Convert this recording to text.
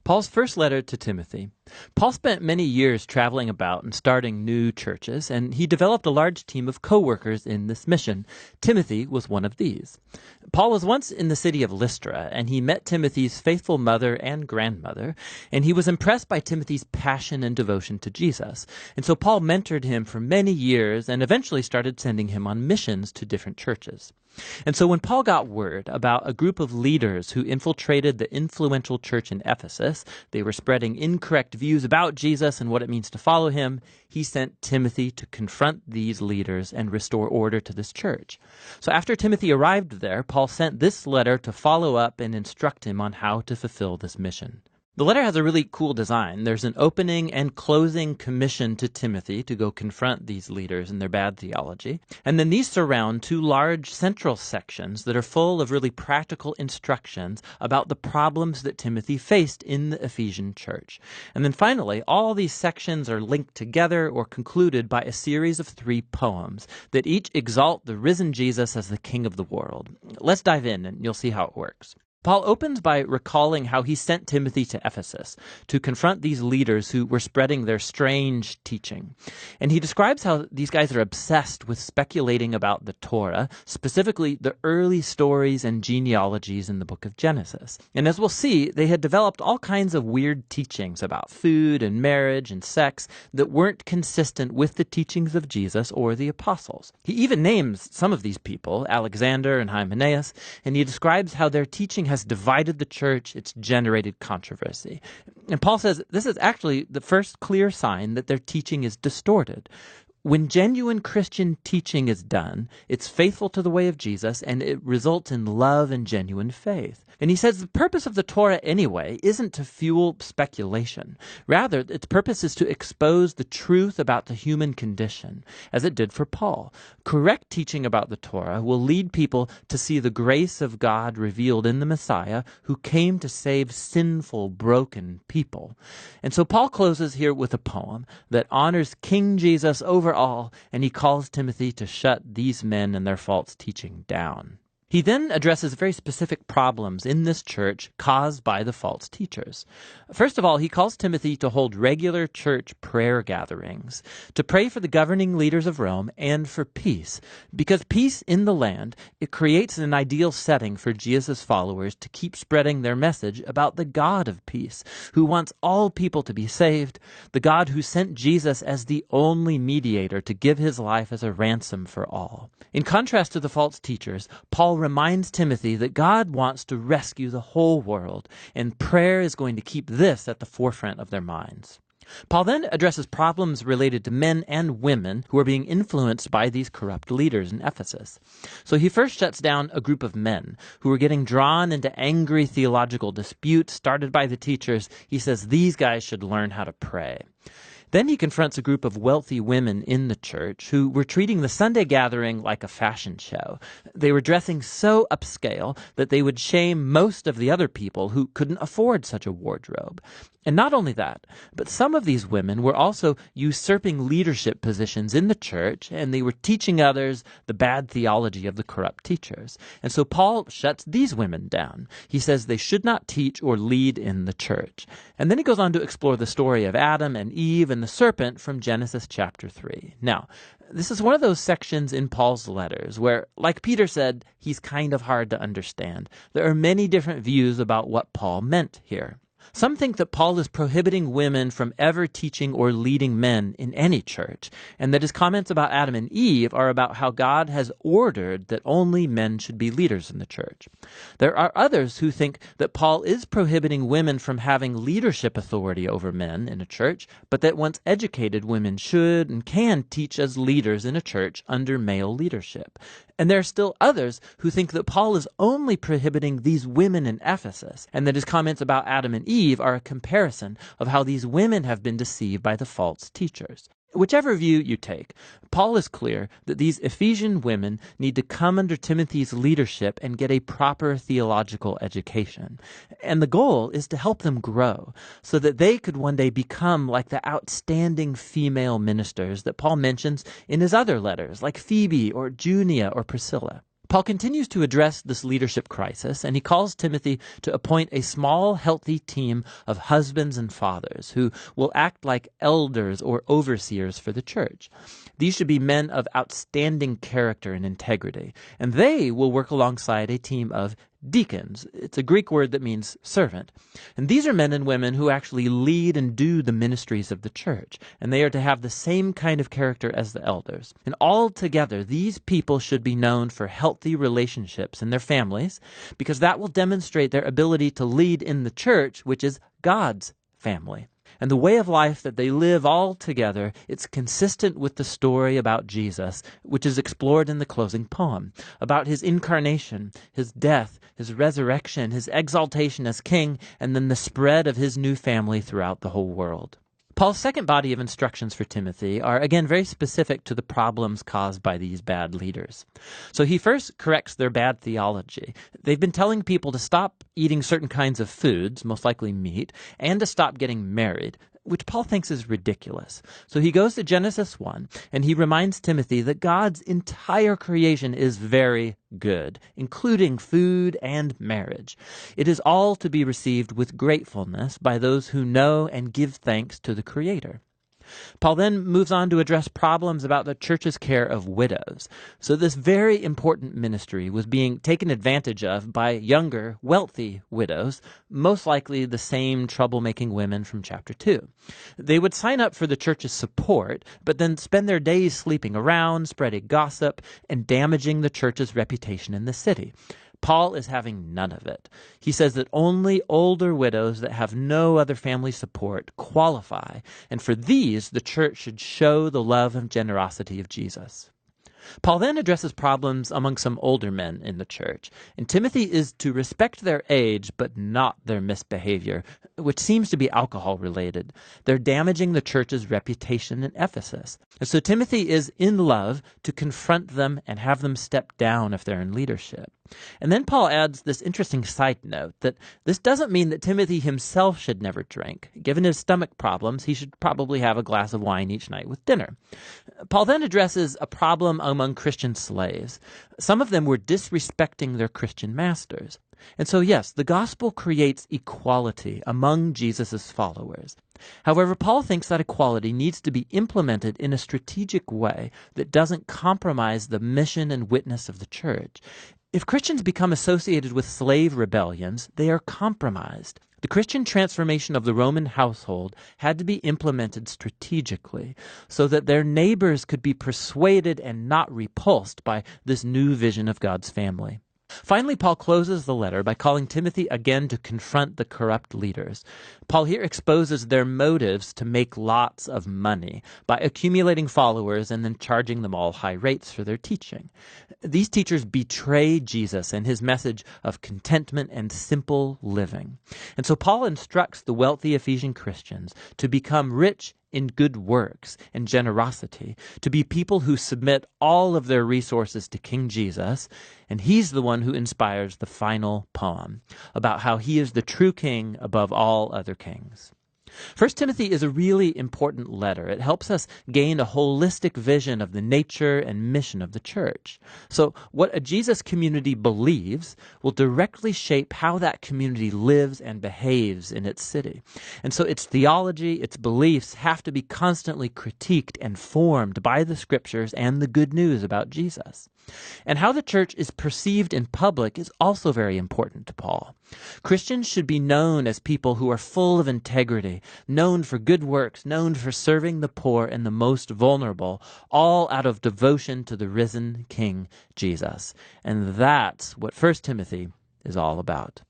Paul's first letter to Timothy. Paul spent many years traveling about and starting new churches, and he developed a large team of co-workers in this mission. Timothy was one of these. Paul was once in the city of Lystra, and he met Timothy's faithful mother and grandmother, and he was impressed by Timothy's passion and devotion to Jesus. And so Paul mentored him for many years and eventually started sending him on missions to different churches. And so when Paul got word about a group of leaders who infiltrated the influential church in Ephesus, they were spreading incorrect views about Jesus and what it means to follow him, he sent Timothy to confront these leaders and restore order to this church. So after Timothy arrived there, Paul sent this letter to follow up and instruct him on how to fulfill this mission. The letter has a really cool design. There's an opening and closing commission to Timothy to go confront these leaders and their bad theology. And then these surround two large central sections that are full of really practical instructions about the problems that Timothy faced in the Ephesian church. And then finally, all these sections are linked together or concluded by a series of 3 poems that each exalt the risen Jesus as the King of the world. Let's dive in and you'll see how it works. Paul opens by recalling how he sent Timothy to Ephesus to confront these leaders who were spreading their strange teaching. And he describes how these guys are obsessed with speculating about the Torah, specifically the early stories and genealogies in the book of Genesis. And as we'll see, they had developed all kinds of weird teachings about food and marriage and sex that weren't consistent with the teachings of Jesus or the apostles. He even names some of these people, Alexander and Hymenaeus, and he describes how their teaching has divided the church, it's generated controversy. And Paul says this is actually the first clear sign that their teaching is distorted. When genuine Christian teaching is done, it's faithful to the way of Jesus, and it results in love and genuine faith. And he says the purpose of the Torah anyway isn't to fuel speculation. Rather, its purpose is to expose the truth about the human condition, as it did for Paul. Correct teaching about the Torah will lead people to see the grace of God revealed in the Messiah, who came to save sinful, broken people. And so Paul closes here with a poem that honors King Jesus over all, and he calls Timothy to shut these men and their false teaching down. He then addresses very specific problems in this church caused by the false teachers. First of all, he calls Timothy to hold regular church prayer gatherings, to pray for the governing leaders of Rome and for peace. Because peace in the land, it creates an ideal setting for Jesus' followers to keep spreading their message about the God of peace, who wants all people to be saved, the God who sent Jesus as the only mediator to give his life as a ransom for all. In contrast to the false teachers, Paul reminds Timothy that God wants to rescue the whole world, and prayer is going to keep this at the forefront of their minds. Paul then addresses problems related to men and women who are being influenced by these corrupt leaders in Ephesus. So he first shuts down a group of men who are getting drawn into angry theological disputes started by the teachers. He says these guys should learn how to pray. Then he confronts a group of wealthy women in the church who were treating the Sunday gathering like a fashion show. They were dressing so upscale that they would shame most of the other people who couldn't afford such a wardrobe. And not only that, but some of these women were also usurping leadership positions in the church, and they were teaching others the bad theology of the corrupt teachers. And so Paul shuts these women down. He says they should not teach or lead in the church. And then he goes on to explore the story of Adam and Eve and the serpent from Genesis chapter 3. Now, this is one of those sections in Paul's letters where, like Peter said, he's kind of hard to understand. There are many different views about what Paul meant here. Some think that Paul is prohibiting women from ever teaching or leading men in any church, and that his comments about Adam and Eve are about how God has ordered that only men should be leaders in the church. There are others who think that Paul is prohibiting women from having leadership authority over men in a church, but that once educated women should and can teach as leaders in a church under male leadership. And there are still others who think that Paul is only prohibiting these women in Ephesus, and that his comments about Adam and Eve are a comparison of how these women have been deceived by the false teachers. Whichever view you take, Paul is clear that these Ephesian women need to come under Timothy's leadership and get a proper theological education. And the goal is to help them grow so that they could one day become like the outstanding female ministers that Paul mentions in his other letters, like Phoebe or Junia or Priscilla. Paul continues to address this leadership crisis, and he calls Timothy to appoint a small, healthy team of husbands and fathers who will act like elders or overseers for the church. These should be men of outstanding character and integrity, and they will work alongside a team of deacons. It's a Greek word that means servant. And these are men and women who actually lead and do the ministries of the church, and they are to have the same kind of character as the elders. And all together, these people should be known for healthy relationships in their families, because that will demonstrate their ability to lead in the church, which is God's family. And the way of life that they live all together, it's consistent with the story about Jesus, which is explored in the closing poem, about his incarnation, his death, his resurrection, his exaltation as king, and then the spread of his new family throughout the whole world. Paul's second body of instructions for Timothy are again very specific to the problems caused by these bad leaders. So he first corrects their bad theology. They've been telling people to stop eating certain kinds of foods, most likely meat, and to stop getting married, which Paul thinks is ridiculous. So he goes to Genesis 1, and he reminds Timothy that God's entire creation is very good, including food and marriage. It is all to be received with gratefulness by those who know and give thanks to the Creator. Paul then moves on to address problems about the church's care of widows. So this very important ministry was being taken advantage of by younger, wealthy widows, most likely the same troublemaking women from chapter 2. They would sign up for the church's support, but then spend their days sleeping around, spreading gossip, and damaging the church's reputation in the city. Paul is having none of it. He says that only older widows that have no other family support qualify, and for these, the church should show the love and generosity of Jesus. Paul then addresses problems among some older men in the church, and Timothy is to respect their age but not their misbehavior, which seems to be alcohol-related. They're damaging the church's reputation in Ephesus. And so Timothy is in love to confront them and have them step down if they're in leadership. And then Paul adds this interesting side note that this doesn't mean that Timothy himself should never drink. Given his stomach problems, he should probably have a glass of wine each night with dinner. Paul then addresses a problem among Christian slaves. Some of them were disrespecting their Christian masters. And so, yes, the gospel creates equality among Jesus' followers. However, Paul thinks that equality needs to be implemented in a strategic way that doesn't compromise the mission and witness of the church. If Christians become associated with slave rebellions, they are compromised. The Christian transformation of the Roman household had to be implemented strategically so that their neighbors could be persuaded and not repulsed by this new vision of God's family. Finally, Paul closes the letter by calling Timothy again to confront the corrupt leaders. Paul here exposes their motives to make lots of money by accumulating followers and then charging them all high rates for their teaching. These teachers betray Jesus and his message of contentment and simple living. And so Paul instructs the wealthy Ephesian Christians to become rich in good works and generosity, to be people who submit all of their resources to King Jesus, and he's the one who inspires the final poem about how he is the true king above all other kings. 1 Timothy is a really important letter. It helps us gain a holistic vision of the nature and mission of the church. So what a Jesus community believes will directly shape how that community lives and behaves in its city. And so its theology, its beliefs have to be constantly critiqued and formed by the scriptures and the good news about Jesus. And how the church is perceived in public is also very important to Paul. Christians should be known as people who are full of integrity, known for good works, known for serving the poor and the most vulnerable, all out of devotion to the risen King Jesus. And that's what 1 Timothy is all about.